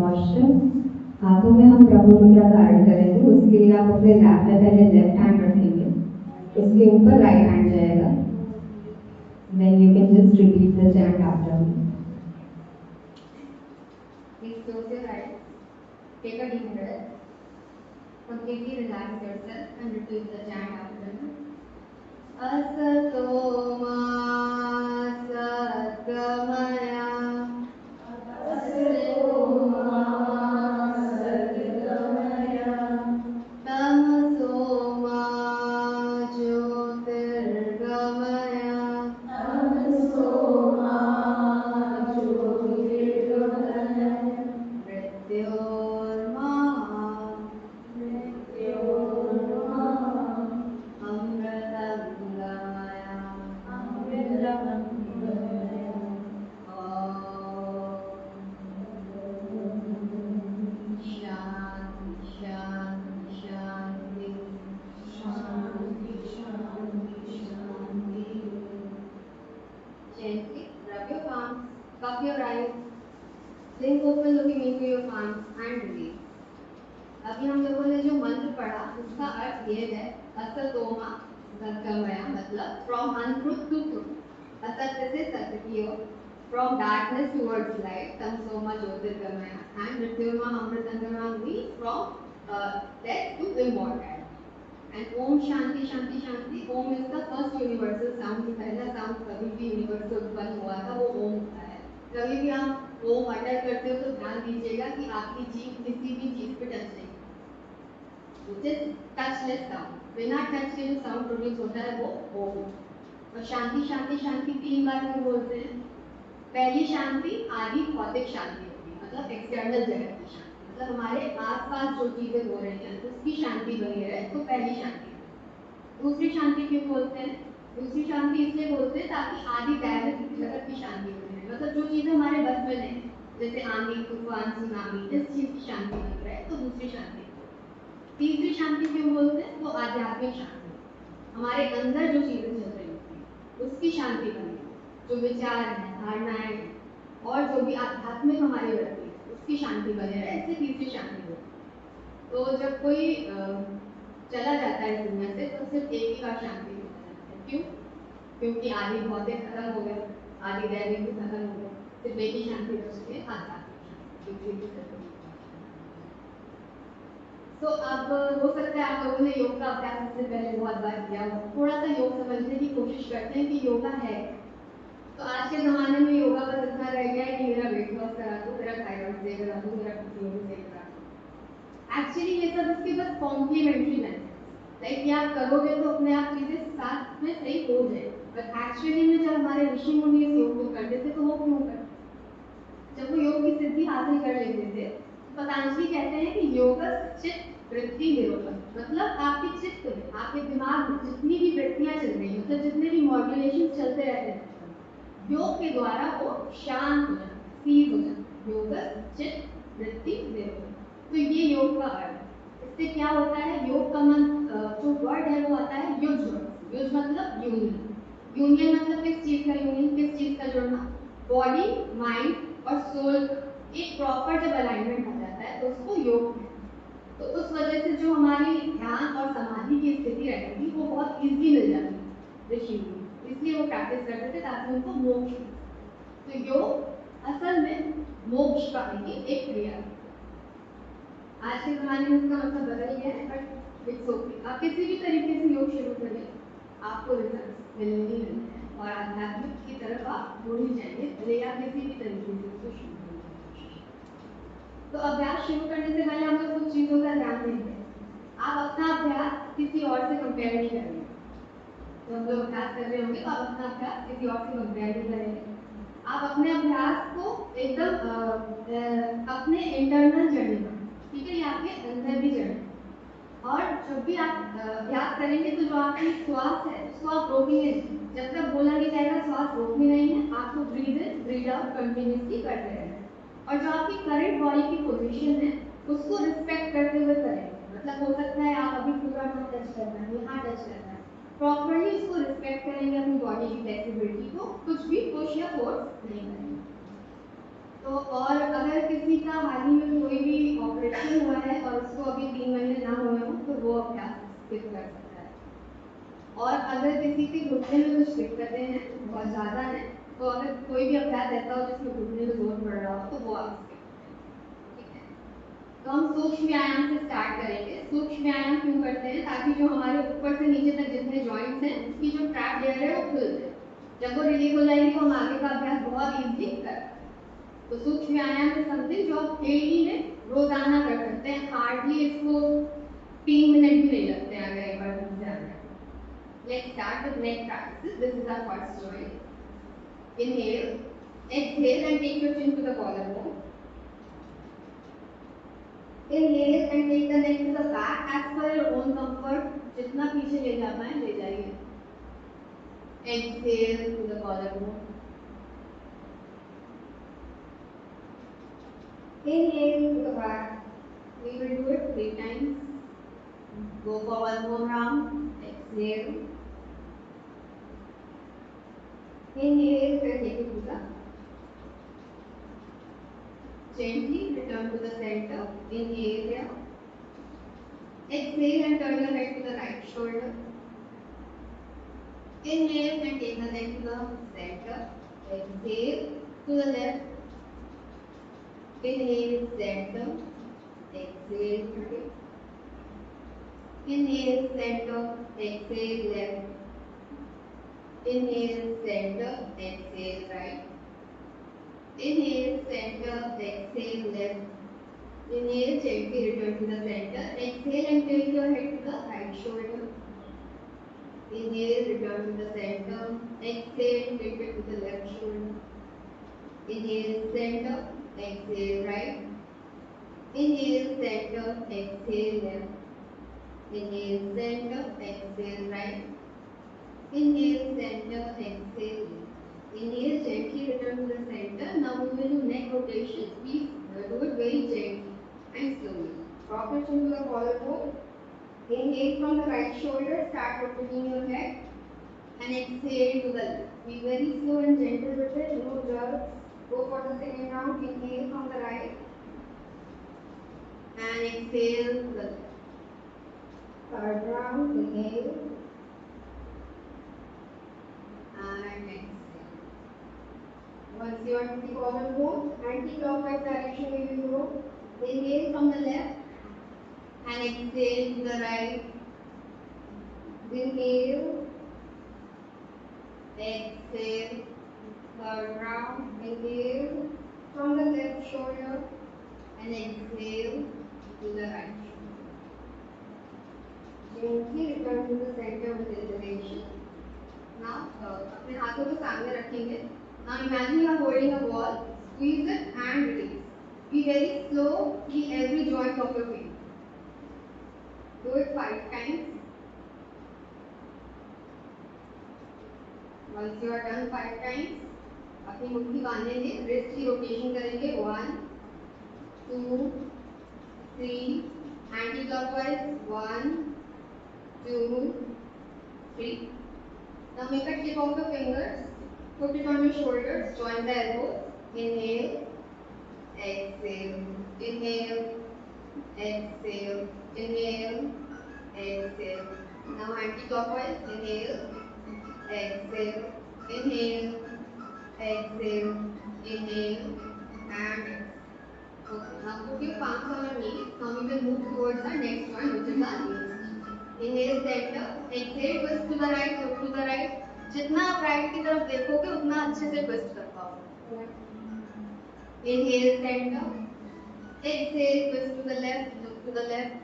posture. हाथों में हम ब्रह्म मुद्रा धारण करेंगे। उसके लिए आप अपने लैप में पहले लेफ्ट हैंड रखेंगे, उसके ऊपर राइट हैंड जाएगा। Then you can just repeat the chant after me. Please close your eyes. Take a deep breath. Completely relax yourself and repeat the chant after me. Asato ma satgamaya. Asato ma satgamaya. Tamaso ma jyotirgamaya. Tamaso ma jyotirgamaya. Mrityormaha. Mrityormaha. Amritam gamaya. Amritam gamaya. Shanti, shanti, shanti. Shanti, shanti, shanti. Gently rub your palms, cup your eyes, blink open looking into your palms and release. अभी हम लोगों ने जो मंत्र पढ़ा उसका अर्थ ये है, असतोमा सद्गमया, मतलब फ्रॉम अनट्रुथ टू ट्रुथ, असत्य से सत्य की ओर, फ्रॉम डार्कनेस टुवर्ड्स लाइट, तमसोमा ज्योतिर्गमया, एंड मृत्युर्मा अमृतंगमा means from death to immortality. And Om shanti shanti shanti. Om is the first universal sound. जो पहला साउंड कभी भी यूनिवर्स से उत्पन्न हुआ था वो ओम होता है. कभी भी आप ओम अटर करते हो तो ध्यान दीजिएगा कि आपकी जीभ किसी भी चीज पे टच नहीं, which is touchless sound. बिना टच के जो साउंड प्रोड्यूस होता है वो ओम. और शांति शांति शांति 3 बार क्यों बोलते हैं? पहली शांति आदि भौतिक शांति होती है, मतलब एक्सटर्नल जगत की शांति, मतलब हमारे आसपास जो चीजें हो रही हैं उसकी शांति बनी रहे, तो पहली शांति. दूसरी शांति क्यों बोलते हैं? दूसरी शांति इसलिए बोलते हैं ताकि आदि दैविक जगत की शांति बनी रहे, मतलब जो चीजें हमारे बस में नहीं, जैसे आंधी तूफान सुनामी, इस चीज की शांति बनी रहे, तो दूसरी शांति. तीसरी शांति क्यों बोलते हैं? वो आध्यात्मिक शांति, हमारे अंदर जो चीजें चल रही होती हैं उसकी शांति बनी, जो विचार है, धारणाएं हैं, और जो भी आध्यात्मिक हमारी वृत्ति है उसकी शांति बने रहे, इससे तीसरी शांति होती है. तो जब कोई चला जाता है इस दुनिया से तो सिर्फ एक ही बार शांति मिलता है. क्यों? क्योंकि आदि भौतिक खत्म हो गए, आदि दैविक भी खत्म हो गए, सिर्फ एक ही शांति बचती है, आध्यात्मिक शांति. तो अब हो सकता है आप लोगों ने योग का अभ्यास इससे पहले बहुत बार किया हो. थोड़ा सा योग समझने की कोशिश करते हैं कि योगा है. तो आज के ज़माने में योगा बस इतना रह गया है कि मेरा वेट लॉस करा दो, मेरा थायराइड सही करा दो, मेरा पीसीओडी सही करा दो. एक्चुअली ये सब इसके बस कॉम्प्लीमेंट्री मेथड, लाइक ये आप करोगे तो अपने आप चीज़ें साथ में सही हो जाएगी. बट एक्चुअली में जब हमारे ऋषि मुनि इस योग को करते थे तो वो क्यों करते? जब वो योग की सिद्धि हासिल कर लेते थे, पतंजलि कहते हैं कि योग चित्त वृत्ति निरोधन, मतलब आपके चित्त में, आपके दिमाग में जितनी भी वृत्तियां चल रही, मतलब जितने भी मॉड्यूलेशन चलते रहते हैं योग के द्वारा वो शांत हो जाते, सीज हो जाते. योग चित्त वृत्ति निरोधन, तो ये योग का अर्थ है. इससे क्या होता है? योग का जो वर्ड है वो आता है युज वर्ड. युज मतलब यूनियन. यूनियन मतलब किस चीज का यूनियन, किस चीज का जुड़ना? बॉडी, माइंड और सोल एक प्रॉपर जब अलाइनमेंट आ जाता है तो उसको योग कहते हैं. तो उस वजह से जो हमारी ध्यान और समाधि की स्थिति रहती थी वो बहुत इजीली मिल जाती थी ऋषि मुनि, इसलिए वो प्रैक्टिस करते थे ताकि उनको मोक्ष मिले. तो योग असल में मोक्ष का ही एक क्रिया है. आज के ज़माने में इसका मतलब बदल गया है, बट इट्स ओके. आप किसी भी तरीके से योग शुरू करिए, आपको रिजल्ट मिलने ही मिलने हैं, और आध्यात्मिक की तरफ आप मुड़ ही जाएंगे, भले आप किसी भी तरीके से उसको शुरू करें. तो अभ्यास शुरू करने से पहले हम लोग कुछ चीज़ों का ध्यान देंगे. आप अपना अभ्यास किसी और से कंपेयर नहीं करेंगे. जब हम लोग अभ्यास कर रहे होंगे तो आप अपना अभ्यास किसी और से कंपेयर नहीं करेंगे. आप अपने अभ्यास को एकदम अपने इंटरनल जर्नी पर, ठीक है, ये आपके अंदर की जर्नी. और जब भी आप अभ्यास करेंगे तो जो आपकी श्वास है उसको आप रोकेंगे नहीं. जब तक बोला नहीं जाएगा श्वास रोकनी नहीं है, आपको breathe in breathe out continuously करते रहना है. और जो आपकी करंट बॉडी की पोजीशन है उसको रिस्पेक्ट करते हुए करेंगे. मतलब हो सकता है आप अभी पूरा यहाँ टच करना है, यहाँ टच करना है, प्रॉपरली उसको रिस्पेक्ट करेंगे, अपनी बॉडी की फ्लेक्सिबिलिटी को, कुछ भी पुश या फोर्स नहीं करेंगे. तो और अगर किसी का हाल ही में स्किप कर सकता है। और अगर किसी के घुटने में कुछ दिक्कतें हैं, बहुत ज़्यादा है, तो अगर कोई भी अभ्यास ऐसा हो जिसमें घुटने में जोर पड़ रहा हो तो वो आप skip करें। ठीक है, तो हम सूक्ष्म व्यायाम से स्टार्ट करेंगे। सूक्ष्म व्यायाम क्यों करते हैं? ताकि जो हमारे ऊपर से नीचे तक जितने जॉइंट्स हैं उसकी जो ट्रैप लेयर है वो खुल जाए। जब वो रिलीज हो जाएगी तो हम आगे का अभ्यास बहुत इजीली कर सकते हैं। तो सूक्ष्म व्यायाम इज समथिंग जो आप डेली में रोजाना कर सकते हैं। हार्डली इसको 3 मिनट भी नहीं लगते हैं अगर एक बार ढंग से आना है। Let's start with neck practices. This is our first joint. Inhale, exhale and take your chin to the collarbone. Inhale and take the neck to the back as per your own comfort. जितना पीछे ले जा पाए ले जाइए. Exhale to the collarbone. Inhale to the back. We will do it 3 times. Go for one more round. Exhale. Inhale and take it to the gently return to the center. Inhale here. Exhale and turn your head to the right shoulder. Inhale and take the neck to the center. Exhale to the left. Inhale center. Exhale right. Inhale center. Exhale left. Inhale center. Exhale right. Inhale center. Exhale left. Inhale gently return to the center. Exhale and take your head to the right shoulder. Inhale, return to the center. Exhale, take it to the left shoulder. Inhale, center. Exhale, right. Inhale, center. Exhale, left. Inhale, center. Exhale, right. Inhale, center. Exhale, left. Inhale, gently return to the center. Now we will do neck rotation. Please do it very gently and slowly. Drop your chin to the collarbone. Inhale from the right shoulder. Start rotating your head. And exhale to the left. Be very slow and gentle with it, no jerks. Go for the second round. Inhale from the right and exhale to the left. Third round, inhale and exhale. Once you are to the collarbone, anti-clockwise direction we will go. Inhale from the left and exhale to the right. Inhale, exhale. Third round, inhale from the left shoulder and exhale to the right shoulder. Gently return to the center with exhalation. Now, अपने हाथों को सामने रखेंगे. Now imagine you are holding a ball. Squeeze it and release. Be very slow. Feel every joint of your finger. Do it 5 times. Once you are done 5 times, अपनी मुट्ठी बांधेंगे. Wrist की rotation करेंगे. 1, 2, 3. Anti-clockwise. 1, 2, 3. Now make a tip of your fingers. Put it on your shoulders. Join the elbows. Inhale. Exhale. Inhale. Exhale. Inhale. Exhale. Now anti-clockwise. Inhale. Exhale. Inhale. Exhale. Inhale. And exhale. Okay. Now put your palms on your knees. Now we will move towards the next one, which is our knees. Inhale center. Exhale. Twist to the right. Look to the right. जितना आप right की तरफ देखोगे उतना अच्छे से twist कर पाओगे. Inhale center. Exhale twist to the left. Look to the left.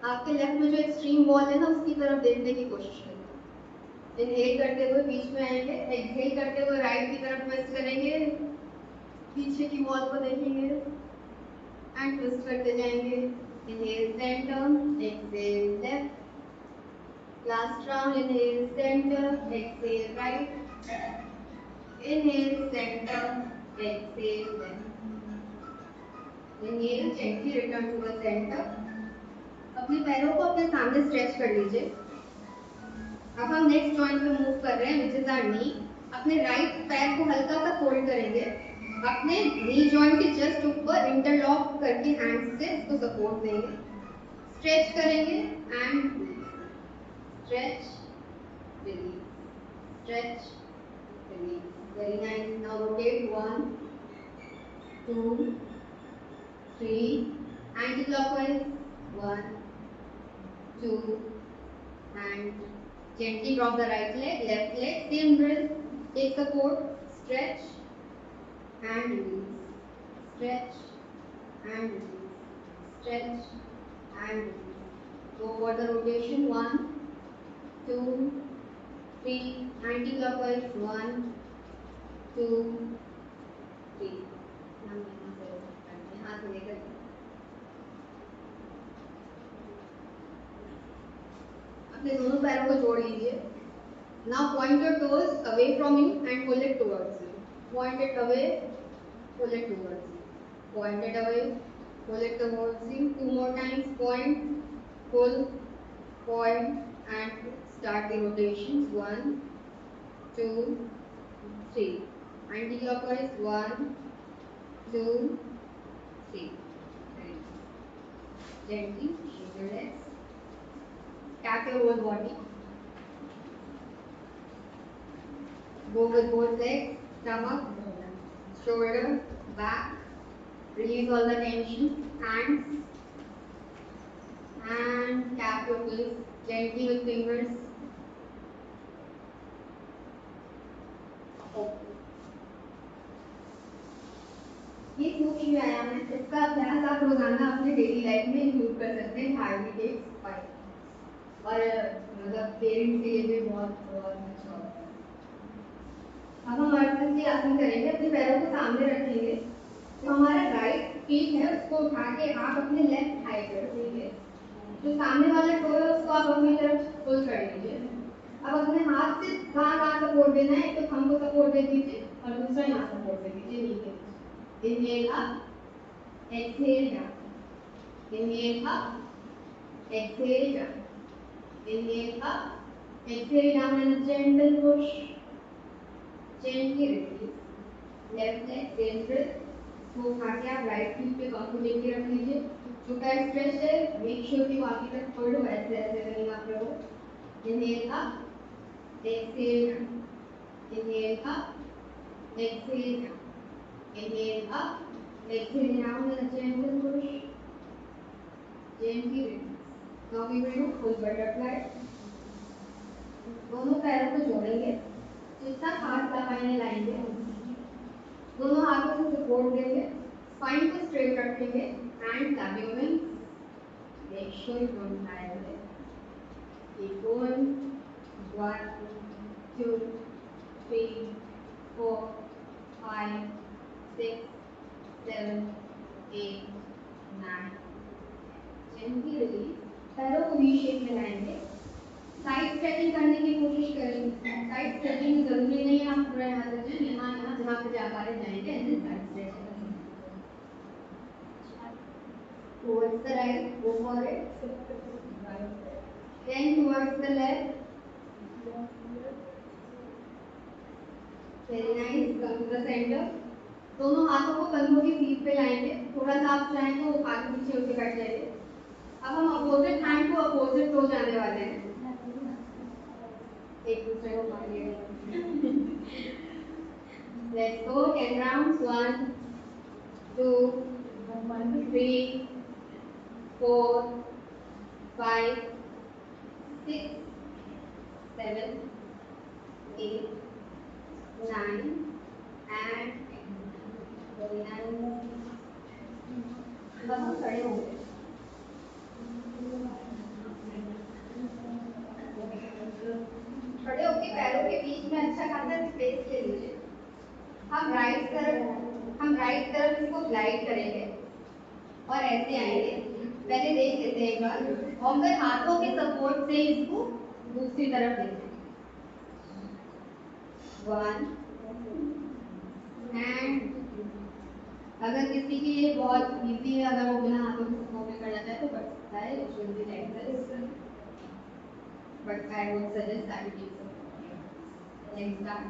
आपके लेफ्ट में जो एक्सट्रीम वॉल है ना उसकी तरफ देखने की कोशिश करें. इनहेल करते हुए बीच में आएंगे. एक्सहेल करते हुए राइट की तरफ ट्विस्ट करेंगे. पीछे की वॉल को देखेंगे एंड ट्विस्ट करते जाएंगे. Inhale centre. Exhale left. Last round, inhale center, exhale right. Inhale center, exhale left. Inhale, gently return to the center. अपने पैरों को अपने सामने स्ट्रेच कर लीजिए. अब हम नेक्स्ट जॉइंट पे मूव कर रहे हैं, which is our knee. अपने राइट पैर को हल्का सा फोल्ड करेंगे. अपने नी जॉइंट के जस्ट ऊपर इंटरलॉक करके हैंड्स से इसको सपोर्ट देंगे. स्ट्रेच करेंगे and stretch, release, stretch, release. Very nice. Now rotate 1, 2, 3, anti-clockwise, 1, 2, and gently drop the right leg, left leg, same drill, take support, stretch, and release, stretch, and release, stretch, and release. Go for the rotation, 1, 2, 3, anti-clockwise, 1, 2, 3. हम यहाँ से करते हैं, हाथ में लेकर अपने दोनों पैरों को जोड़ लीजिए. Now point your toes away from you and pull it towards you. Point it away, pull it towards you. Point it away, pull it towards you. 2 more times. Point, pull, point, and start the rotations. 1, 2, 3. Anti-clockwise. 1, 2, 3. Gently shake your legs. Tap your whole body. Go with both legs, stomach, shoulder, back. Release all the tension. Hands. And tap your face gently with fingers. ये सूक्ष्म व्यायाम है, इसका अभ्यास आप रोजाना अपने daily life में यूज कर सकते हैं. हार्डली टेक्स 5 और मतलब पेरेंट्स के लिए भी बहुत बहुत अच्छा होता है. अब हम मर्कज के आसन करेंगे. अपने पैरों को सामने रखेंगे. तो हमारा राइट फीट है उसको उठा के आप अपने लेफ्ट थाई पे रखेंगे. जो सामने वाला टो है उसको आप अपनी तरफ पुल कर लीजिए. अब अपने हाथ से कहाँ सपोर्ट देना है. एक तो थंब को सपोर्ट दे दीजिए और दूसरा यहाँ सपोर्ट दे दीजिए. नीचे inhale up, exhale down. Inhale up, exhale down. Inhale up, exhale down, and a gentle push. Gently release. Left leg same drill. तो उठा के आप राइट फीट पे कंफर्टेबली रख लीजिए. जो पैर स्ट्रेच है मेक श्योर कि बाकी तक फोल्ड हो. ऐसे ऐसे नहीं आप रहो. Inhale up, exhale down. Inhale up, exhale down. Inhale up, exhale down, and a gentle push. Gently release. Now we will do full butterfly. दोनों पैरों को जोड़ेंगे. जितना हाथ दाहिने लाएंगे दोनों हाथों से सपोर्ट देंगे. स्पाइन को स्ट्रेट रखेंगे. Hand clap your wings. Make sure you don't tyre it. Keep going. 1, 2, 3, 4, 5, 6, 7, 8, 9. Gently release. पैरों को वी शेप में लाएंगे. साइड स्ट्रेचिंग करने की कोशिश करेंगे. साइड स्ट्रेचिंग जरूरी नहीं है आप पूरा यहाँ से यहाँ जहाँ पे जा पा रहे जाएंगे. And then side stretching towards the right, go for it. Then towards the left. Very nice. Come to the center. दोनों हाथों को कंधों की सीट पे लाएंगे. थोड़ा सा आप चाहें तो आगे पीछे होकर बैठ जाइए. अब हम अपोजिट हैंड को अपोजिट टो जाने वाले हैं. एक दूसरे को पकड़िए. Let's go. 10 rounds. 1, 2, 3, 4, 5, 6, 7, 8, 9, and 9. अब हम खड़े होंगे. खड़े होके पैरों के बीच में अच्छा खासा स्पेस ले लीजिए. हम राइट तरफ इसको ग्लाइड करेंगे और ऐसे आएंगे. पहले देख लेते हैं एक बार. और फिर हाथों के सपोर्ट से इसको दूसरी तरफ लेते हैं. 1 एंड अगर किसी के लिए बहुत इजी है, अगर वो बिना हाथों के सपोर्ट में करना चाहे तो कर सकता है. It should be like this, but I would suggest that you use it. Let's start.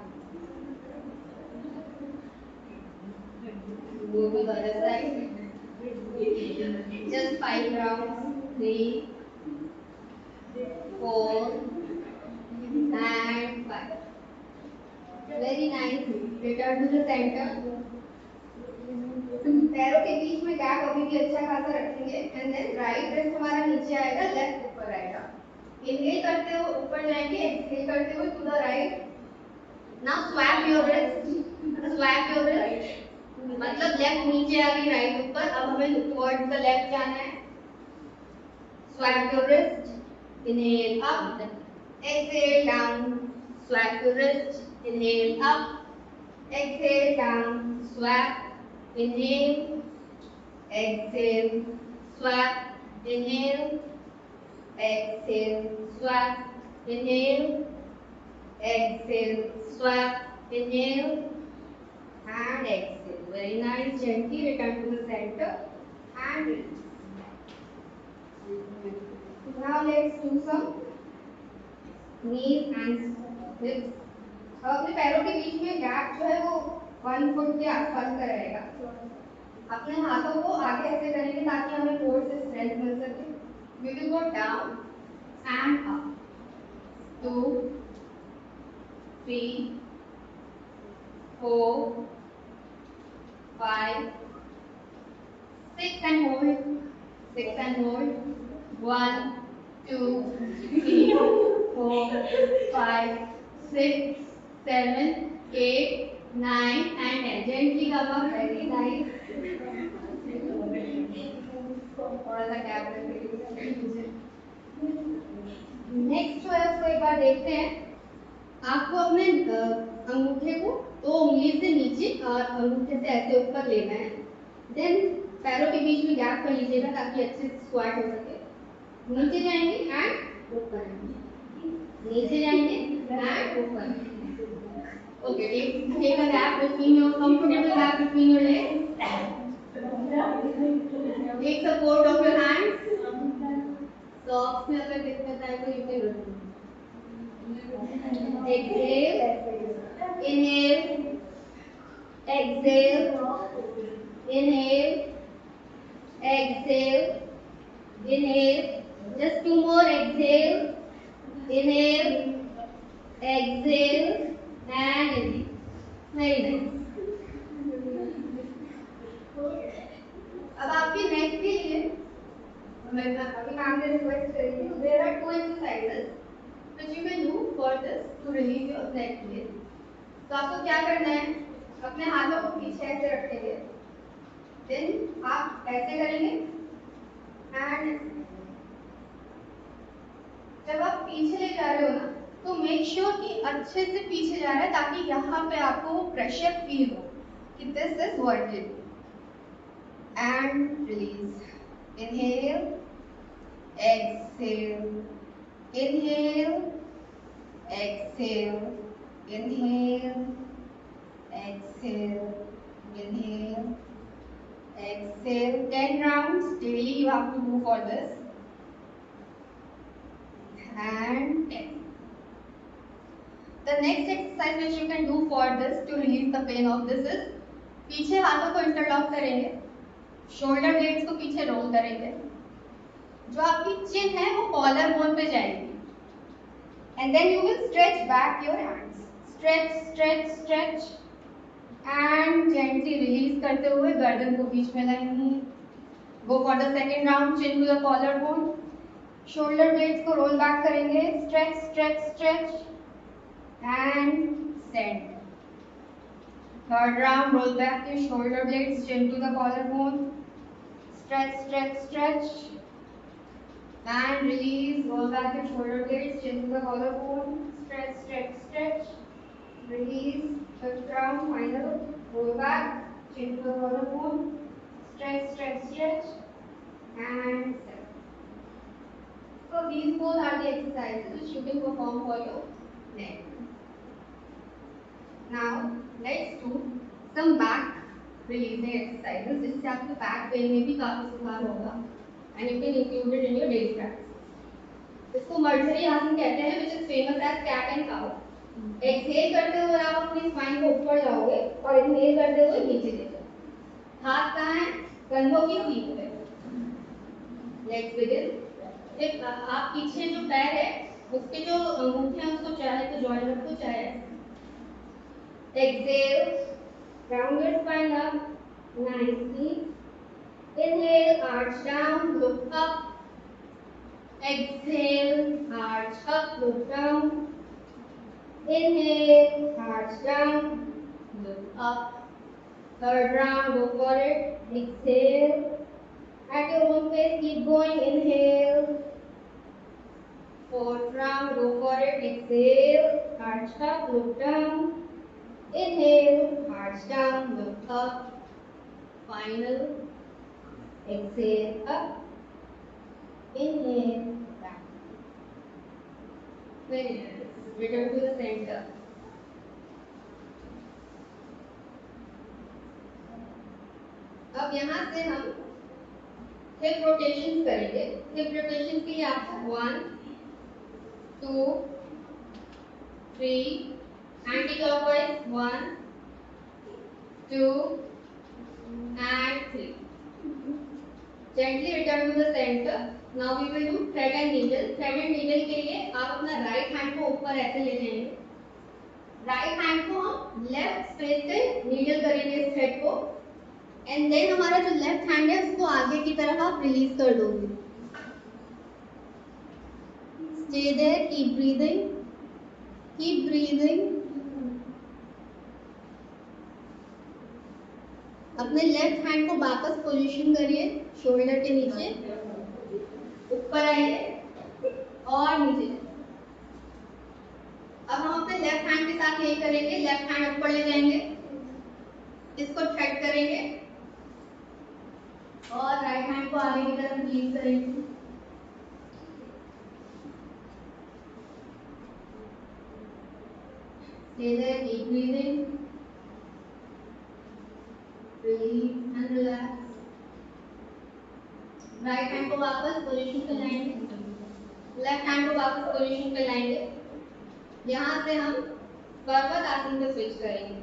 Go to the other side. Just 5 rounds. 3, 4, and 5. Very nice. Return to the center. पैरों के बीच में गैप अभी भी अच्छा खासा रखेंगे एंड देन राइट ब्रेस्ट हमारा नीचे आएगा, लेफ्ट ऊपर आएगा। इनहेल करते हुए ऊपर जाएंगे, एक्सहेल करते हुए to the right. Now swap your wrist, मतलब लेफ्ट नीचे आ गई, राइट ऊपर। अब हमें टुवर्ड्स द लेफ्ट जाना है। Swap your wrist, inhale up, exhale down, swap your wrist, inhale up, exhale down, swap, inhale, exhale, swap, inhale, exhale, swap, inhale, exhale, swap, inhale, and exhale. Very nice. Gently return to the center and release. Now let's do some knees and hips. अपने पैरों के बीच में gap जो है वो 1 foot के आसपास का रहेगा। अपने हाथों को आगे ऐसे करेंगे ताकि हमें कोर से स्ट्रेंथ मिल सके। We will go down and up. 2, 3, 4, 5, 6 and hold. 6 and hold. 1, 2, 3, 4, 5, 6, 7, 8, 9 and 10. Gently come up. Very nice. थोड़ा सा गैप रखेंगे। नेक्स्ट जो है उसको एक बार देखते हैं। आपको अपने अंगूठे को 2 उंगली से नीचे और अंगूठे से ऐसे ऊपर लेना है। देन पैरों के बीच में गैप कर लीजिएगा ताकि अच्छे से स्क्वाट हो सके। नीचे जाएंगे एंड ऊपर, नीचे जाएंगे एंड ऊपर। Okay, take a gap between your comfortable gap between your legs. Take support of your hands. Socks में अगर दिक्कत आए तो you can remove. Exhale, inhale, exhale, inhale, exhale, inhale. Just 2 more. Exhale, inhale, exhale, and inhale. Very nice. अब आपकी नेक के लिए अभी मैम ने रिक्वेस्ट करी थी। There are 2 exercises which you can do for this to release your neck pain. तो आपको क्या करना है, अपने हाथों को पीछे ऐसे रखेंगे, देन आप ऐसे करेंगे एंड जब आप पीछे ले जा रहे हो ना तो मेक श्योर कि अच्छे से पीछे जा रहा है ताकि यहाँ पे आपको वो प्रेशर फील हो कि this is working. And release, inhale, exhale, inhale, exhale, inhale, exhale, inhale, exhale. 10 rounds daily you have to do for this. And 10. The next exercise which you can do for this to release the pain of this is पीछे हाथों को interlock करेंगे, shoulder blades को पीछे role करेंगे, जो आपकी चिन है वो कॉलर बोन पे जाएगी and then you will stretch back your hands, stretch stretch stretch and gently release करते हुए गर्दन को बीच में लाएंगे। Go for the second round, chin to the collar bone, shoulder blades को रोल बैक करेंगे, stretch stretch stretch and send. Third round, roll back your shoulder blades, chin to the collarbone, stretch stretch stretch and release. Roll back your shoulder blades, chin to the collarbone, stretch stretch stretch, release. Fifth round, final, roll back, chin to the collarbone, stretch stretch stretch and set. So these both are the exercises which you can perform for your neck. Now let's do some back releasing exercises जिससे आपके back pain में भी काफी सुधार होगा and you can include it in your daily practice. इसको मर्जरी आसन कहते हैं which is famous as cat and cow. Exhale करते हुए आप अपनी स्पाइन को ऊपर लाओगे और इनहेल करते हुए नीचे ले जाओगे। हाथ कहाँ है? कंधों की सीध पे। Let's begin. आप पीछे जो पैर है उसके जो अंगूठे हैं उसको चाहे तो जॉइन रखो, चाहे exhale, round your spine up nicely. Inhale, arch down, look up. Exhale, arch up, look down. Inhale, arch down, look up. Third round, go for it. Exhale. At your own pace, keep going. Inhale. Fourth round, go for it. Exhale. Arch up, look down. Inhale. Arch down, look up. Final. Exhale up. Inhale. Down. Very nice. Return to the center. अब यहाँ से हम hip rotation करेंगे। Hip rotation के लिए आपको 1, 2, 3 anti clockwise 1, 2 and 3. Gently return to the center. Now we will do thread and needle. Thread and needle के लिए आप अपना राइट हैंड को ऊपर ऐसे ले जाएंगे। राइट हैंड को हम लेफ्ट स्पेस से नीडल करेंगे इस थ्रेड को, एंड देन हमारा जो लेफ्ट हैंड है उसको आगे की तरफ आप रिलीज कर दोगे। Stay there, keep breathing, keep breathing. अपने लेफ्ट हैंड को वापस पोजीशन करिए शोल्डर के नीचे, ऊपर आइए और नीचे। अब हम अपने लेफ्ट हैंड के साथ यही करेंगे, लेफ्ट हैंड ऊपर ले जाएंगे, इसको थ्रेड करेंगे और राइट हैंड को आगे की तरफ रिलीज करेंगे। Stay there, keep breathing, release and relax. Right hand को वापस पोजीशन पे लाएंगे, लेफ्ट हैंड को वापस पोजीशन पे लाएंगे। यहाँ से हम पर्वत आसन पे स्विच करेंगे।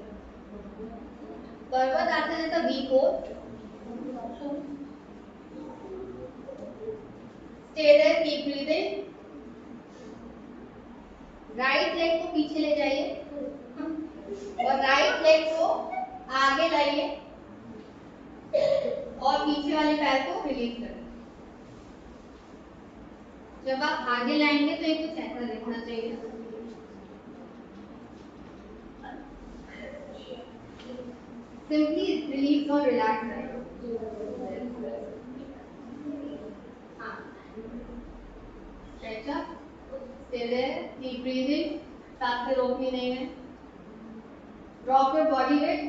पर्वत आसन है तो V pose. Stay there, keep breathing. Right leg को पीछे ले जाइए और राइट लेग को आगे लाइए और पीछे वाले पैर को रिलीज करें। जब आप आगे लाएंगे तो ये कुछ ऐसा दिखना चाहिए। सिंपली रिलीज और रिलैक्स करें। हाँ, stretch up, stay there, keep breathing, सांस से रोकनी नहीं है। Drop your body weight.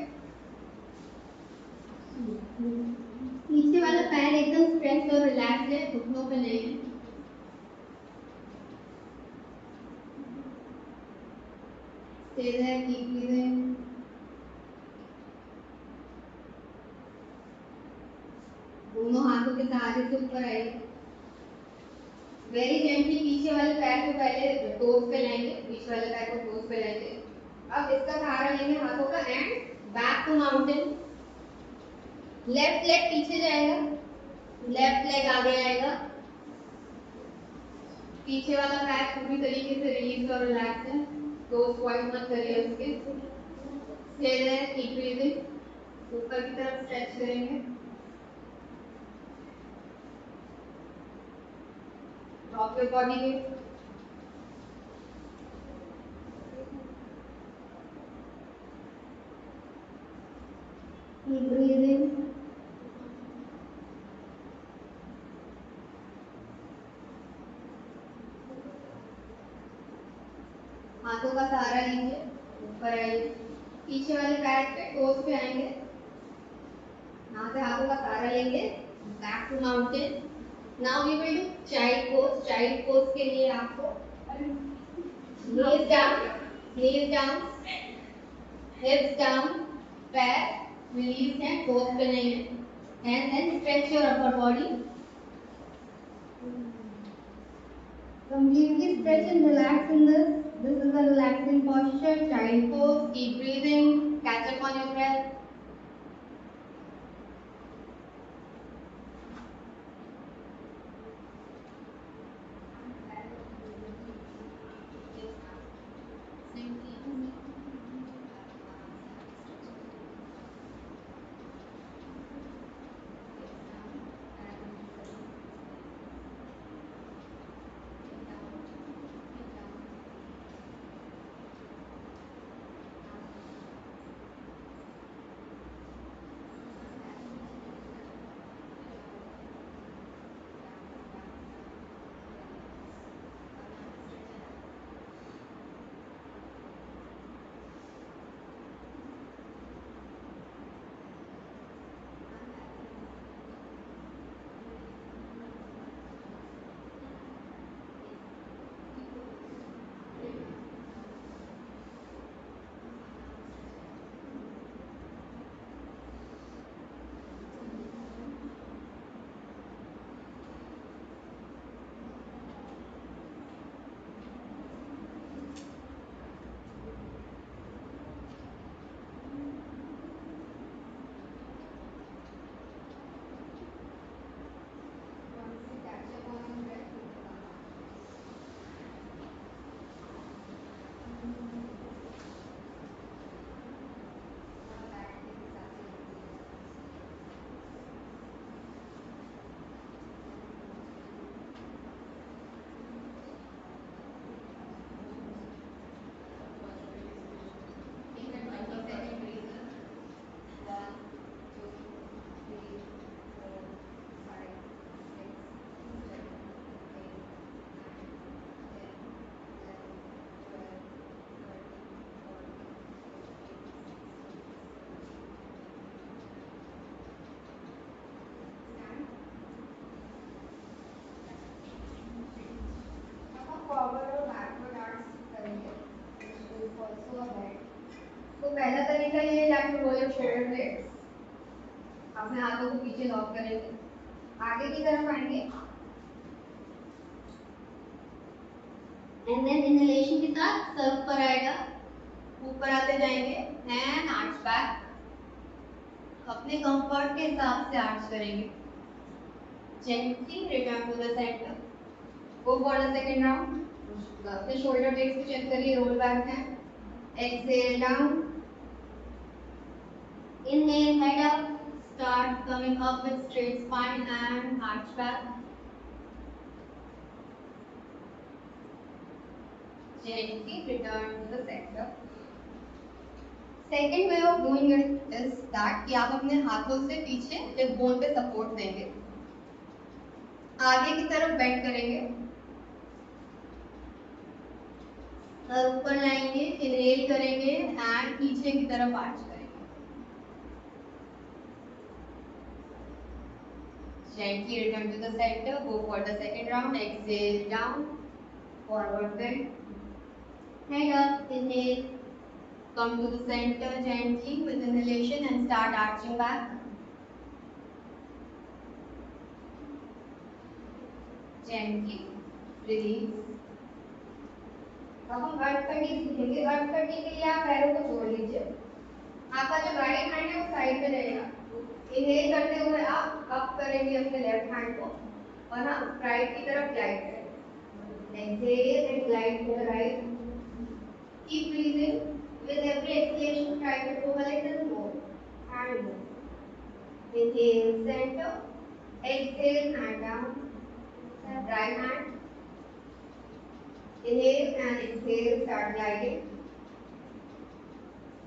पीछे वाला पैर एकदम स्ट्रेच और रिलैक्स है, घुटनों पे नहीं है। Stay there, keep breathing. दोनों हाथों के सहारे से ऊपर आइए। वेरी जेंटली पीछे वाले पैर को पहले टोस पे लाएंगे, पीछे वाले पैर को टोस पे लाएंगे। अब इसका सहारा लेंगे हाथों का and back to mountain. Left leg पीछे जाएगा, लेफ्ट लेग आगे आएगा, पीछे वाला पैर पूरी तरीके से रिलीज और रिलैक्स है, टोस पॉइंट मत करिए उसके। स्टे देयर, कीप ब्रीथिंग, ऊपर की तरफ स्ट्रेच करेंगे। Drop your body wait. Keep breathing. हाथों का सहारा लीजिए, ऊपर आइए, पीछे वाले पैर पे टोस पे आएंगे, यहाँ से हाथों का सहारा लेंगे, back to mountain. Now we will do child pose. Child pose के लिए आपको knees down, hips down, पैर रिलीज है, टोस पे नहीं है, and then stretch your upper body. Completely stretch and relax in this. This is a relaxing posture. Child pose. Keep breathing. Catch up on your breath. नीचे lock करेंगे, आगे की तरफ आएंगे एंड देन इनहेलेशन के साथ सर ऊपर आएगा, ऊपर आते जाएंगे एंड आर्च बैक, अपने कंफर्ट के हिसाब से आर्च करेंगे, gently return to the center, go for the second round, अपने shoulder blades को check करिए, roll back है, exhale down, inhale head up, start coming up with straight spine and arch back, gently return to the center. Second way of doing it is that कि आप अपने हाथों से पीछे hip bone पे support देंगे, आगे की तरफ बेंड करेंगे, सर ऊपर लाएंगे, इनहेल करेंगे एंड पीछे की तरफ आर्च करेंगे, gently return to the center, go for the second round, exhale down, forward bend, head up, inhale, come to the center gently with inhalation and start arching back, gently release. अब हम अर्थ करनी सीखेंगे, अर्थ करने के लिए आप पैरों को जोड़ लीजिए, आपका जो राइट हैंड है वो साइड में रहेगा, इनहेल करते हुए आप अप करेंगे अपने लेफ्ट हैंड को और हम राइट की तरफ ग्लाइड करेंगे, exhale and glide to the right, keep breathing, with every exhalation try to go a little more and more, inhale center, exhale hand down, right hand, inhale and exhale, start gliding,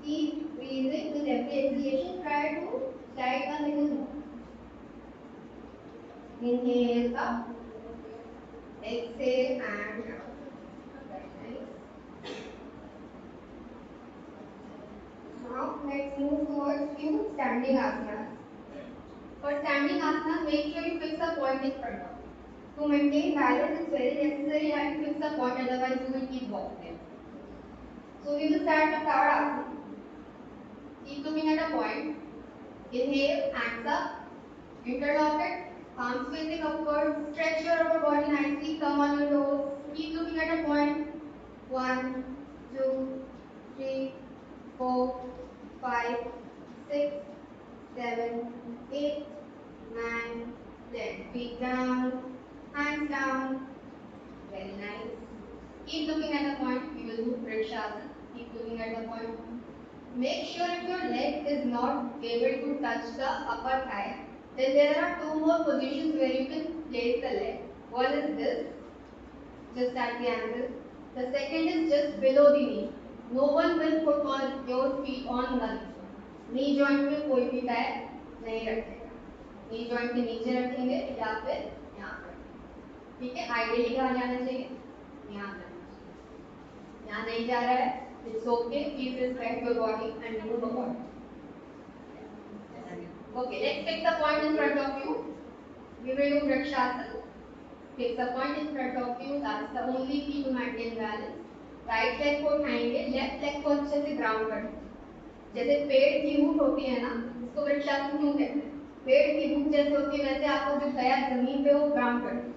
keep breathing, with every exhalation try to glide a little more, inhale up, exhale and down, very nice. Now let's move towards few standing asanas. For standing asanas, make sure you fix a point in front of you. To maintain balance, it's very necessary that you fix a point, otherwise you will keep walking. So we will start with Tadasana. Keep looking at a point. Inhale, hands up, interlock it, palms facing upward, stretch your upper body nicely, come on your toes, keep looking at a point. 1, 2, 3, 4, 5, 6, 7, 8, 9, 10. Feet down, hands down. Very nice. Keep looking at the point. We will do Vrikshasana. Keep looking at the point. Make sure if your leg is not able to touch the upper thigh, then there are two more positions where you can place the leg. One is this, just at the ankle. The second is just below the knee. No one will put on your feet on the knee joint पे कोई भी पैर नहीं रखेगा. Knee joint के नीचे रखेंगे या फिर यहाँ पर, ठीक है. आइडियली कहाँ जाना चाहिए, यहाँ जाना चाहिए. यहाँ नहीं जा रहा है, it's okay, please respect your body and move accordingly. Okay, let's take the point in front of you. We will do Vrikshasana. Take the point in front of you. That's the only key to maintain balance. Right leg को उठाएंगे, left leg को अच्छे से ground करेंगे. जैसे पेड़ की root होती है ना, उसको वृक्षासन क्यों कहते हैं, पेड़ की रूट जैसे होती है वैसे आपको जो गया जमीन पे वो ग्राउंड करेंगे.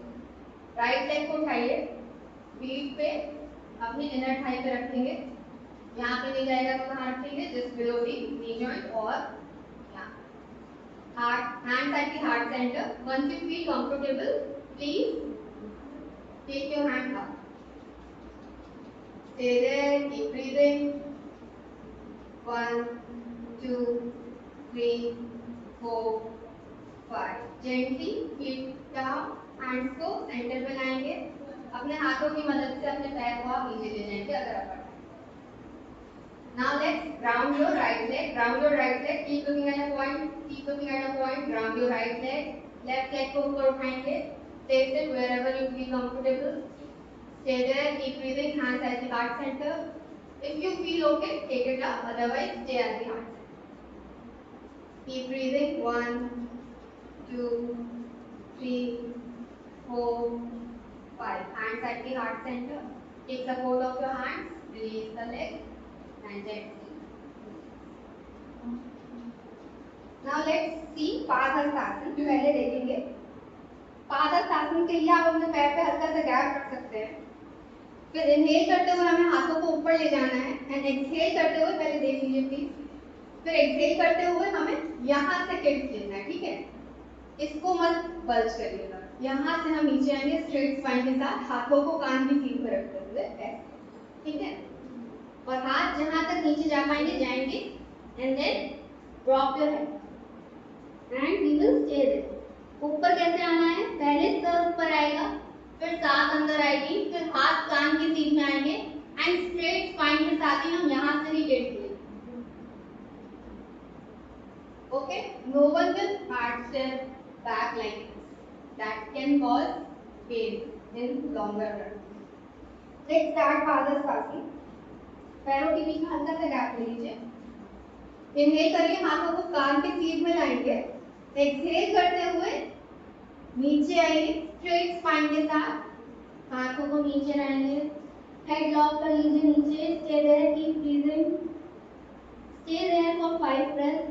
राइट लेग को उठाइए, फीट पे अपनी इनर थाई पे रखेंगे, यहाँ पे नहीं जाएगा तो कहाँ रखेंगे, just below the knee joint और यहाँ. Heart hands at the heart centre. Once you feel comfortable, please take your hand up. Stay there, keep breathing. 1, 2, 3, 4, 5. Gently feet down, hands को सेंटर पे लाएंगे, अपने हाथों की मदद से अपने पैर को आप नीचे ले जाएंगे अगर आप. Now let's ground your right leg. Ground your right leg. Keep looking at a point. Keep looking at a point. Ground your right leg. Left leg को ऊपर उठाएंगे. Place it wherever you feel comfortable. Stay there. Keep breathing. Hands at the heart center. If you feel okay, take it up. Otherwise, stay at the heart center. Keep breathing. 1, 2, 3, 4, 5. Hands at the heart center. Take support of your hands. Release the leg and gently. Now let's see padahastasana. पहले देखेंगे पादहस्तासन के लिए आप अपने पैर पे हल्का सा गैप रख सकते हैं। फिर इनहेल करते हुए हमें हाथों को ऊपर ले जाना है एंड एक्सहेल करते हुए, पहले देख लीजिए प्लीज, फिर एक्सहेल करते हुए हमें यहाँ से टिल्ट लेना है, ठीक है। इसको मत बल्ज करिएगा। यहाँ से हम नीचे आएंगे स्ट्रेट स्पाइन के साथ, हाथों को कान की सीध पर रखते हुए ऐसे, ठीक है। और हाथ जहाँ तक नीचे जा पाएंगे जाएंगे and then drop your head and we will stay there. ऊपर कैसे आना है, पहले सर ऊपर आएगा, फिर सांस अंदर आएगी, फिर हाथ कान की सीध में आएंगे एंड स्ट्रेट स्पाइन के साथ ही हम यहाँ से ही टिल्ट लेंगे। Okay, no one will hard step back like this. That can cause pain in longer run. Let's start Padhastasana. पैरों के बीच में हल्का सा गैप ले लीजिए। इनहेल करिए, हाथों को कान के सीध में लाएंगे। एक्सहेल करते हुए नीचे आइए स्ट्रेट स्पाइन के साथ, हाथों को नीचे लाएंगे, हेड लॉक कर लीजिए नीचे, stay there, keep breathing, stay there for 5 breaths.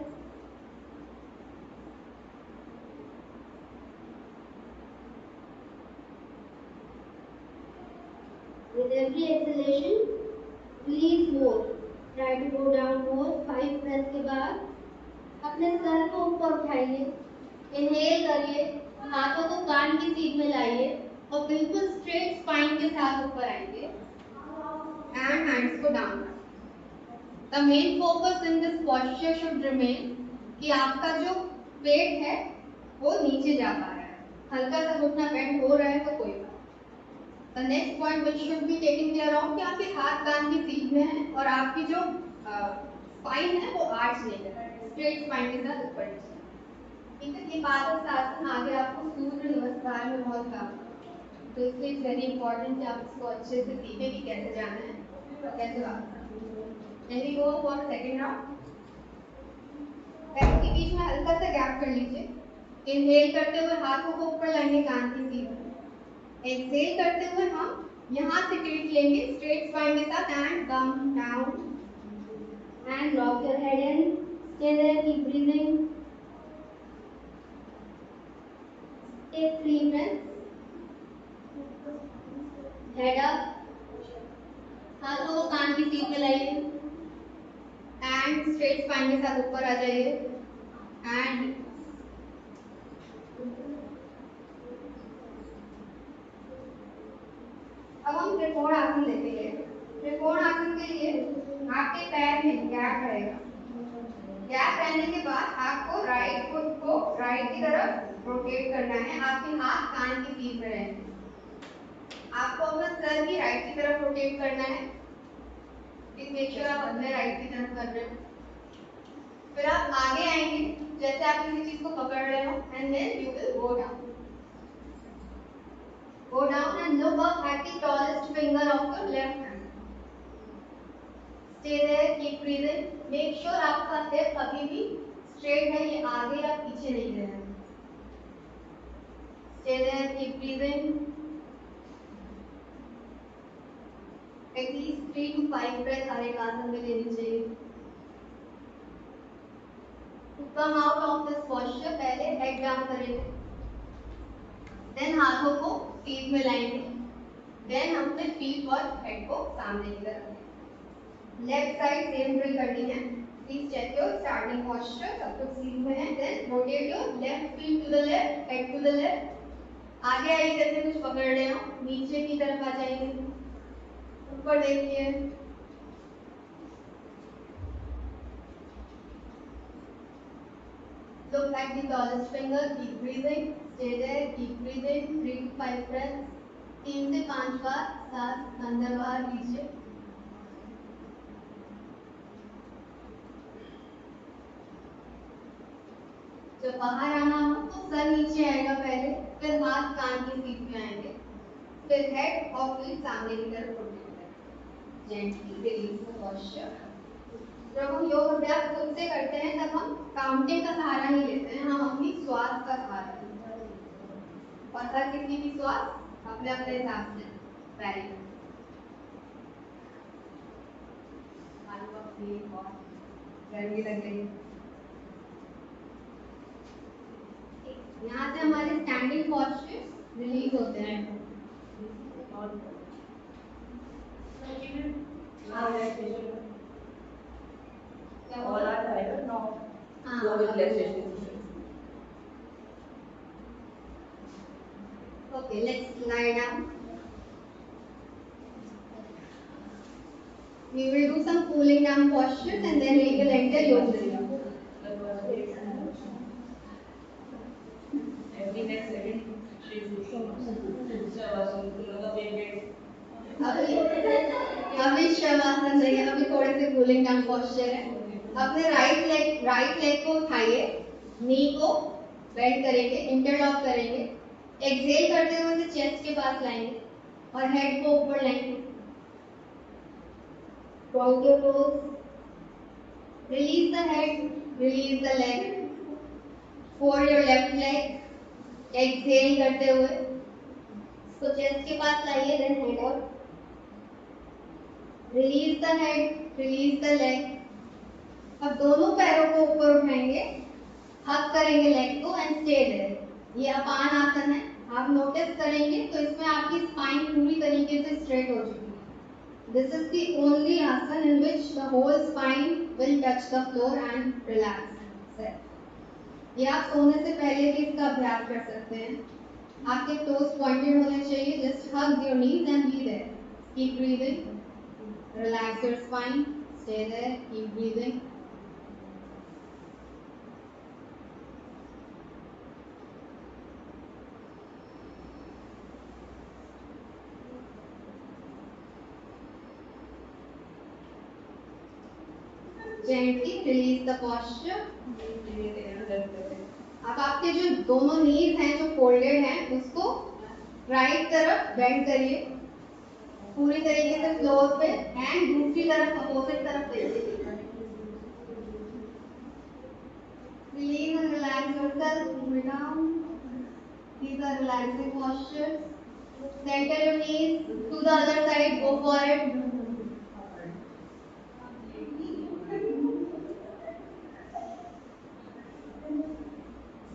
With every exhalation, release more. Try to go down more. 5 breaths के बाद अपने सर को ऊपर उठाइए, इनहेल करिए, हाथों को कान की सीध में लाइए और बिल्कुल स्ट्रेट स्पाइन के साथ ऊपर आएंगे एंड हैंड्स को down. The main focus in this posture should remain कि आपका जो पेट है वो नीचे जा पा रहा है, हल्का सा घुटना बेंड हो रहा है तो कोई बात। The next point which should be taken care of कि आपके हाथ कान की सीध में है और आपकी जो स्पाइन है वो आर्च नहीं कर रहा है, स्ट्रेट स्पाइन के साथ ऊपर नीचे, ठीक है। ये पादहस्तासन आगे आपको सूर्य नमस्कार में बहुत काम आएगा, तो इसलिए इट्स वेरी इंपॉर्टेंट कि आप इसको अच्छे से सीखें कि कैसे जाना है और कैसे वापस आना है। Then we go for second round. पैर के बीच में हल्का सा गैप कर लीजिए। इनहेल करते हुए हाथों को ऊपर लाएंगे कान की सीध में, एक्सहेल करते हुए हम यहाँ से टिल्ट लेंगे स्ट्रेट स्पाइन के साथ and come down and drop your head in, stay there, keep breathing, take 3 breaths, head up, हाथों को कान की सीध में लाइए एंड स्ट्रेट स्पाइन के साथ ऊपर आ जाइए एंड अब हम त्रिकोण आसन लेते हैं। त्रिकोण आसन के लिए आपके पैर में गैप रहेगा। गैप रहने के बाद आपको राइट फुट को राइट की तरफ रोटेट करना है, आपके हाथ कान की सीध में रहेंगे। आपको अपना सर भी राइट की तरफ रोटेट करना है, मेक श्योर आप अपने राइट की तरफ कर रहे हो। फिर आप आगे आएंगे जैसे आप किसी चीज को पकड़ रहे हो and then you will go down. Go down and look up at the tallest finger of your left hand. Stay there, keep breathing. Make sure आपका hip कभी भी straight है, ये आगे या पीछे नहीं रह रहा है। Stay there, keep breathing. At least 3 to 5 breaths हर एक आसन में लेनी चाहिए। To come out of this posture, पहले head down करेंगे, then हाथों को सीध में लाएंगे, then अपने feet और head को सामने की तरफ लेंगे। लेफ्ट साइड सेम ड्रिल करनी है। Please check your starting posture, सब कुछ सीध में है, then rotate your left feet to the left, head to the left. आगे आइए जैसे कुछ पकड़ रहे हो, नीचे की तरफ आ जाइए, ऊपर देखिए, look at the tallest finger, keep breathing, stay there, keep breathing, 3 to 5 breaths, 3 से 5 बार सांस अंदर बाहर लीजिए। जब बाहर आना हो तो सर नीचे आएगा पहले, फिर हाथ कान की सीध में आएंगे, फिर हेड और फीट सामने की तरफ रोटेट करेंगे। Gently release the posture. जब हम योग अभ्यास खुद से करते हैं तब हम काउंटिंग का सहारा नहीं लेते हैं, हम अपनी श्वास का सहारा लेते हैं और हर किसी की श्वास अपने अपने हिसाब से वैरी करती है। गर्मी लग रही है। यहाँ से हमारे स्टैंडिंग पॉस्चर रिलीज होते हैं। क्या और बोला? आता है ना हाँ, वो relaxation. Okay, let's lie down. We will do some cooling down postures and then we will enter yoga. every next second shavasana मतलब एक अभी शवासन नहीं है, अभी थोड़े से कूलिंग डाउन पोस्चर है। अपने राइट लेग को उठाइए, नी को बेंड करेंगे, इंटरलॉक करेंगे, एक्सहेल करते हुए चेस्ट के पास लाएंगे और हेड को ऊपर लाएंगे। Drop your toes, release the head, release the leg, fold your left leg, exhale करते हुए इसको चेस्ट के पास लाइए, देन हेड और release the head, release the leg. अब दोनों पैरों को ऊपर उठाएंगे, हक करेंगे लेग को एंड स्टे देयर। ये अपान आसन है, आप नोटिस करेंगे तो इसमें आपकी स्पाइन पूरी तरीके से स्ट्रेट हो चुकी है। This is the only asana in which the whole spine will touch the floor and relax. ये आप सोने से पहले भी इसका अभ्यास कर सकते हैं। आपके टोes पॉइंटेड होने चाहिए, just hug your knees and be there, keep breathing, relax your spine, stay there, keep breathing. Gently release the posture. अब आपके जो दोनों नीज हैं जो फोल्डेड हैं उसको राइट तरफ बेंड करिए पूरी तरीके से फ्लोर पे, एंड दूसरी तरफ अपोजिट तरफ फेसिए। Release and relax yourself, cool down. These are relaxing postures. Center your knees to the other side, go for it.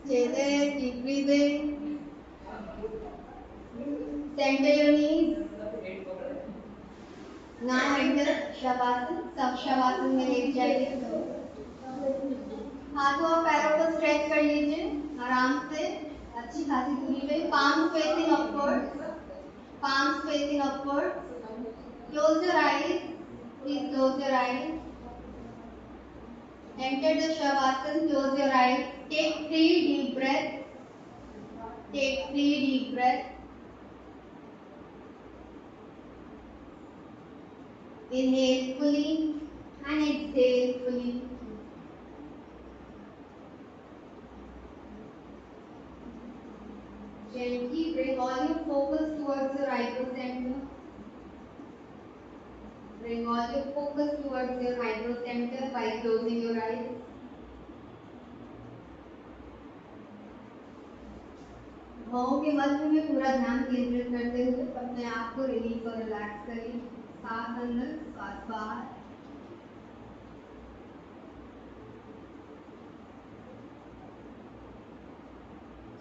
Stay there, keep breathing. Center your knees. Now enter shavasana. सब शवासन में late जाइए। हाथों और पैरों को stretch कर लीजिए आराम से, अच्छी खासी दूरी पे। palms facing upward, palms facing upward. Close your eyes, please close your eyes. Enter the shavasana, close your eyes. Take 3 deep breaths. Take 3 deep breaths. Inhale fully and exhale fully. Gently bring all your focus towards your eyebrow center. Bring all your focus towards your eyebrow center by closing your eyes. भावों के मध्य में पूरा ध्यान केंद्रित करते हुए अपने आप को रिलीज और रिलैक्स करिए। सांस अंदर, सांस बाहर।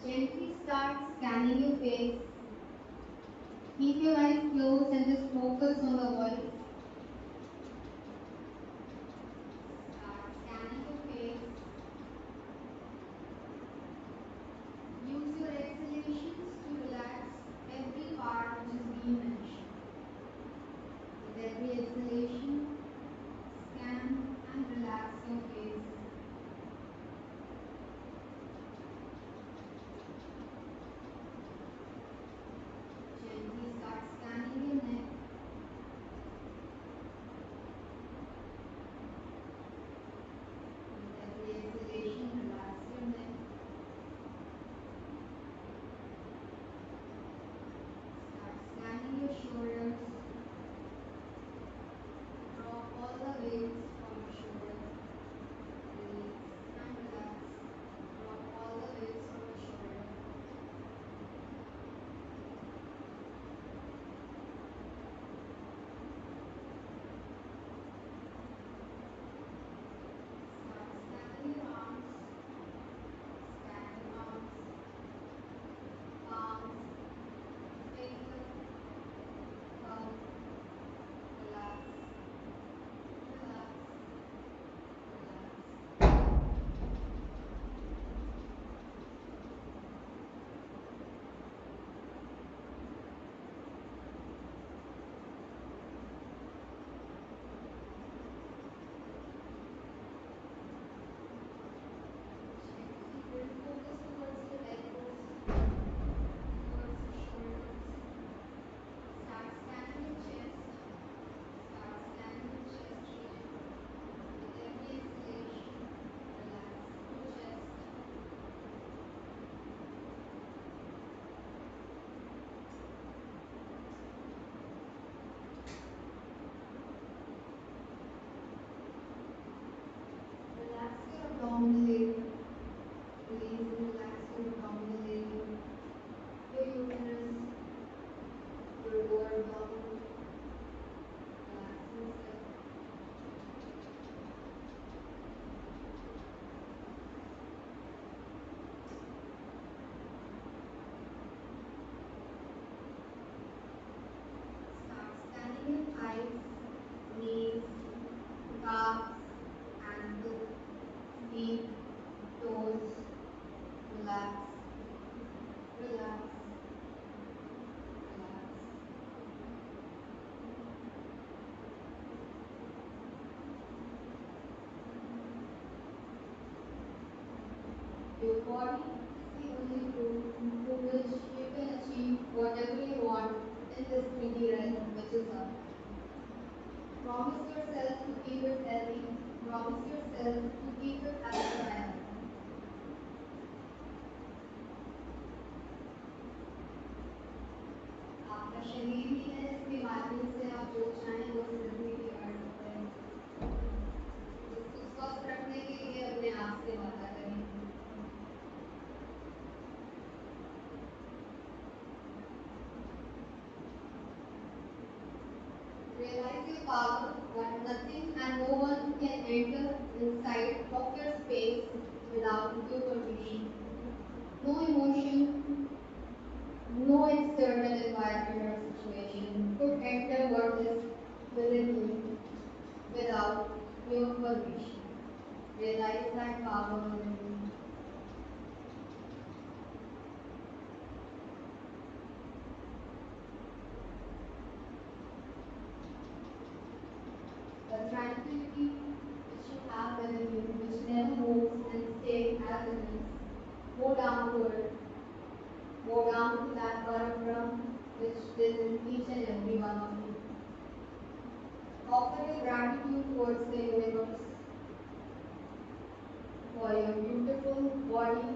Gently start scanning your face. Keep your eyes closed and just focus on the voice. Start scanning your face. Use your exhalations to relax every part which is being mentioned. With every exhalation, scan and relax your face. Gently start scanning your neck. body is the only tool through which you can achieve whatever you want in this 3D realm, which is up. Promise yourself to keep it healthy. Promise yourself to keep it as a priority. आपका शरीर ही है जिसके माध्यम से आप जो चाहें वो सिद्धि भी कर सकते हैं। इसको स्वस्थ रखने के लिए अपने आप से वादा करें। Realize your power that nothing and no one can enter inside of your space without your permission. No emotion, no external environment or situation could enter what is within you without your permission. Realize that power within you. The tranquility which you have within you, which never moves and stays as it is. Go downward, go down to that Parabrahm which is in each and every one of you. Offer your gratitude towards the universe for your beautiful body,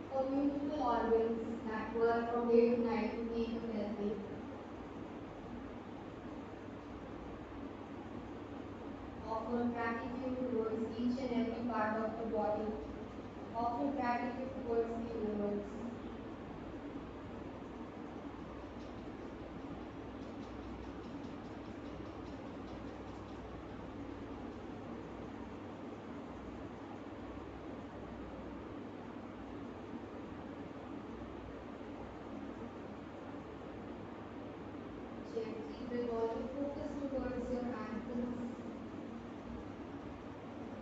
for beautiful organs that work from day to night to keep you healthy. Offer gratitude towards each and every part of your body. Offer gratitude towards the universe. Gently bring all your focus towards your ankles,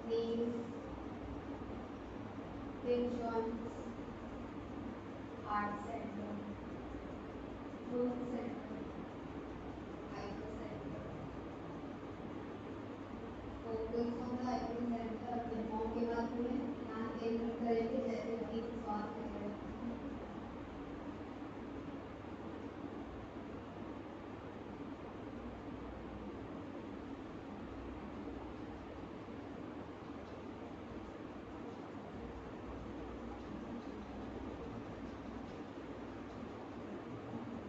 knees, hip joints, heart center, throat center, hypocenter. Focus on the hypocenter अपने पाँव के मध्य में ध्यान केंद्रित करेंगे जैसे deep श्वास ले रहे हैं।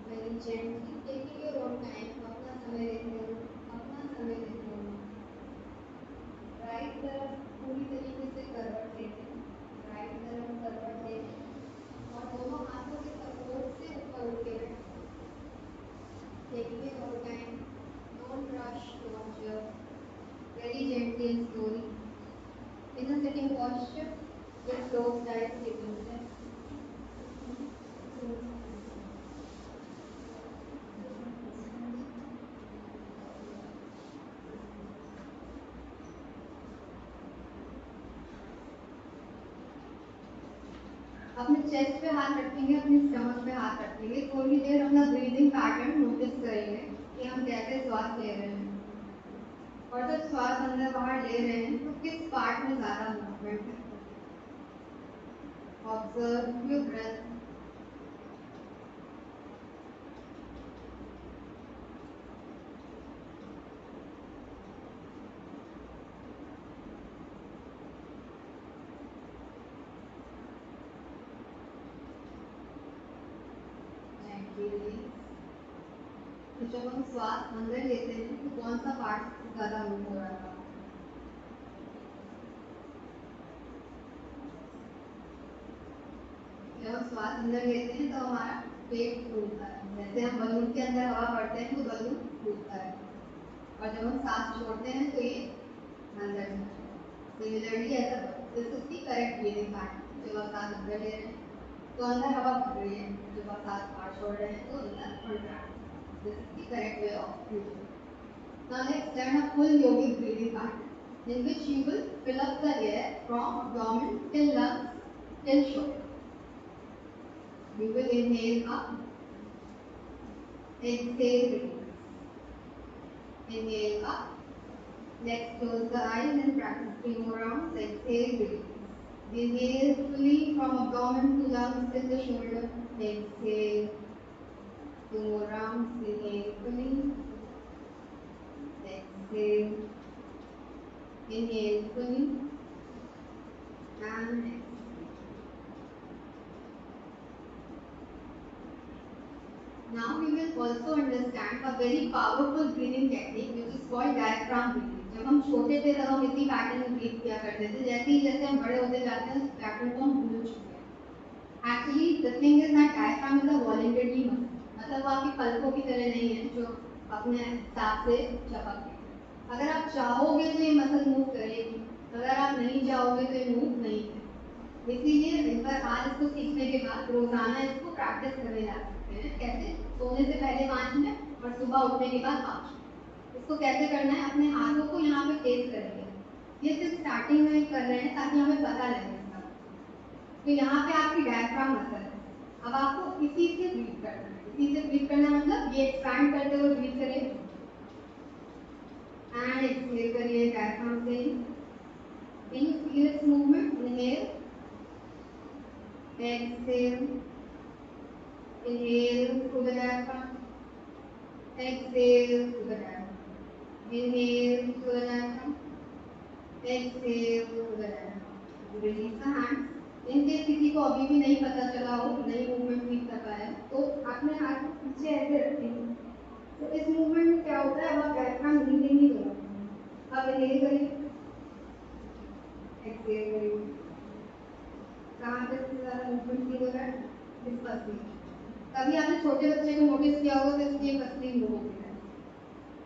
Very gently taking your own time, अपना समय लेते हुए, अपना समय लेते हुए, राइट तरफ पूरी तरीके से करवट ले लें, राइट तरफ करवट ले लें और दोनों हाथों के सपोर्ट से ऊपर उठ के बैठें। Taking your own time, don't rush, don't jerk, very gently and slowly. In a sitting posture with closed eyes, taking breath. अपने चेस्ट पे हाथ रखेंगे, अपने स्टमक पे हाथ रखेंगे, थोड़ी देर अपना ब्रीदिंग पैटर्न नोटिस करेंगे कि हम कैसे श्वास ले रहे हैं और जब श्वास अंदर बाहर ले रहे हैं तो किस पार्ट में ज़्यादा मूवमेंट है। Observe your breath. रिलीज। तो जब हम श्वास अंदर लेते हैं तो कौन सा पार्ट सबसे ज़्यादा मूव हो रहा था? जब हम श्वास अंदर लेते हैं तो हमारा पेट फूलता है, जैसे हम बलून के अंदर हवा भरते हैं तो बलून फूलता है और जब हम सांस छोड़ते हैं तो ये अंदर जाता है। सिमिलरली ऐसा this is the correct breathing pattern. जब आप सांस अंदर ले रहे हैं तो अंदर हवा भर रही है, जब आप सांस बाहर छोड़ रहे हैं तो अंदर contract. This is the correct way of breathing. Now let's learn a full yogic breathing pattern in which you will fill up the air from abdomen till lungs till shoulder. You will inhale up, exhale, release. Inhale up. Let's close the eyes and practice 3 more rounds. Exhale, release. Inhale fully from abdomen to lungs till the shoulder. Exhale. 2 more rounds. Inhale fully. Exhale. Inhale fully. And exhale. Now we will also understand a very powerful breathing technique which is called diaphragm breathing. जब हम छोटे थे तब हम इसी pattern में breathe किया करते थे, जैसे ही जैसे हम बड़े होते जाते हैं उस पैटर्न को हम भूल चुके हैं. Actually the thing is that diaphragm is a voluntary muscle. मतलब वो आपकी पलकों की तरह नहीं है जो अपने हिसाब से चपकती है. अगर आप चाहोगे तो ये मसल मूव करेगी, अगर आप नहीं चाहोगे तो ये मूव नहीं करेगी. इसीलिए दिन भर आज इसको सीखने के बाद रोजाना इसको प्रैक्टिस करने जा सकते हैं. कैसे? सोने से पहले 5 मिनट और सुबह उठने के बाद 5 मिनट. इसको कैसे करना है? अपने हाथों को यहाँ पे फेस करेंगे. ये सिर्फ स्टार्टिंग में कर रहे हैं ताकि हमें पता लगे इसका. तो यहाँ पे आपकी डायफ्राम मसल है. अब आपको इसी से ब्रीथ करना है. इसी से ब्रीथ करना मतलब ये एक्सपैंड करते हुए ब्रीथ करिए एंड एक्सहेल करिए डायफ्राम से. Can you feel its movement? Inhale. Exhale. Inhale through the diaphragm. Exhale through the diaphragm. Inhale through the diaphragm. Exhale through the diaphragm. Release the hands. In case किसी को अभी भी नहीं पता चला हो, नई मूवमेंट फील कर पाया, तो अपने हाथ को पीछे ऐसे रखेंगे. तो इस मूवमेंट में क्या होता है? अब आप डायफ्राम ब्रीथिंग ही करोगे. अब इनहेल करिए, एक्सहेल करिए. कहाँ पे सबसे ज़्यादा मूवमेंट फील हो रहा है? इस पसली. कभी आपने छोटे बच्चे को नोटिस किया होगा तो इसलिए पसली मूव होती है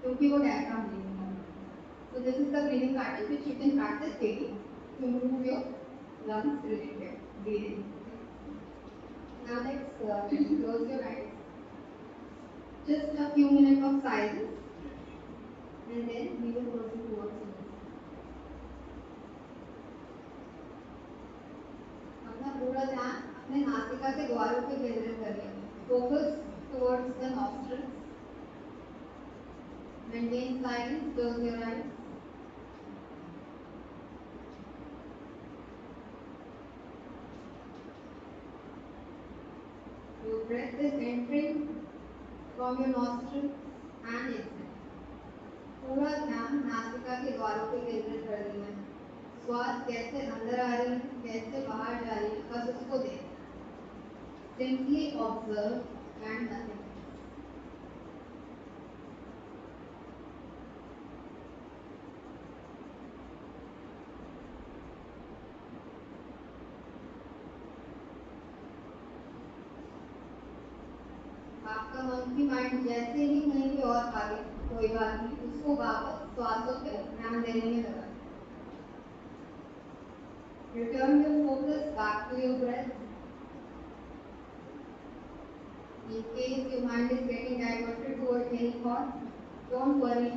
क्योंकि वो डायफ्राम ब्रीथिंग कर रहा है. So this is the breathing pattern which you can practice daily to improve your lungs related breathing. Now let's close your eyes. Just a few minutes of silence and then we will proceed towards the next. अपना पूरा ध्यान अपने नासिका के द्वारों पे केंद्रित करिए. Focus towards the nostrils. Maintain silence. Close your eyes. Your breath is entering from your nostrils and exhale. पूरा ध्यान नासिका के द्वारों पे केंद्रित कर देना है. श्वास कैसे अंदर आ रही है, कैसे बाहर जा रही है, बस उसको देखना है. Simply observe and nothing else. आपका मंकी माइंड जैसे ही कहीं पे और भागे, कोई बात नहीं, उसको वापस श्वासों पे ध्यान देने में लगा. Return your focus back to your breath. In case your mind is getting diverted towards any thought, don't worry.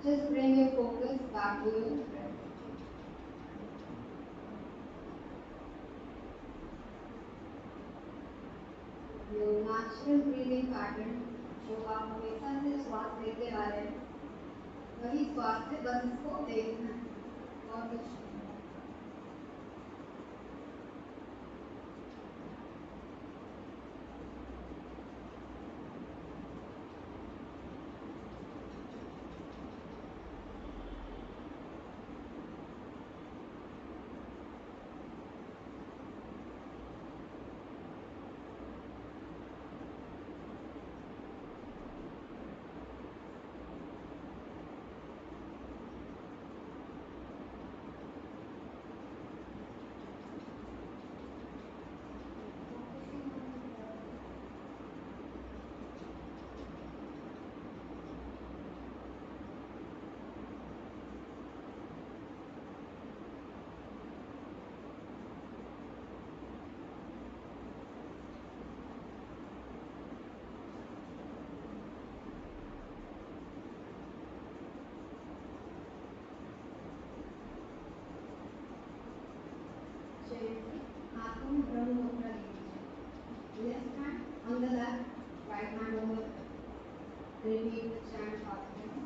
Just bring your focus back to your breath. Your natural breathing pattern जो आप हमेशा से श्वास लेते आ रहे हैं, वही श्वास से बस इसको देखना है और कुछ नहीं. हाथों में ब्रह्म मुद्रा लीजिए. Left hand on the left, right hand on the right. Repeat the chant after me.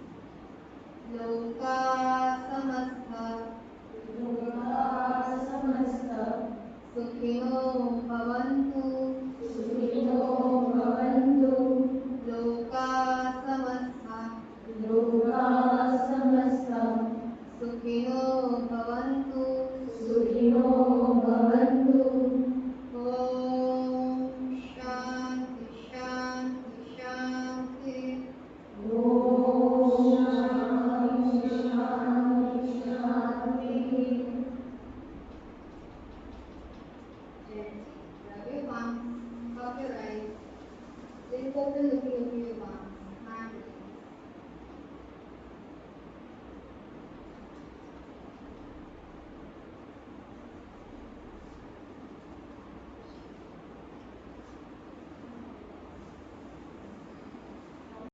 लोका समस्ता लोकाः समस्तः सुखिनो भवन्तु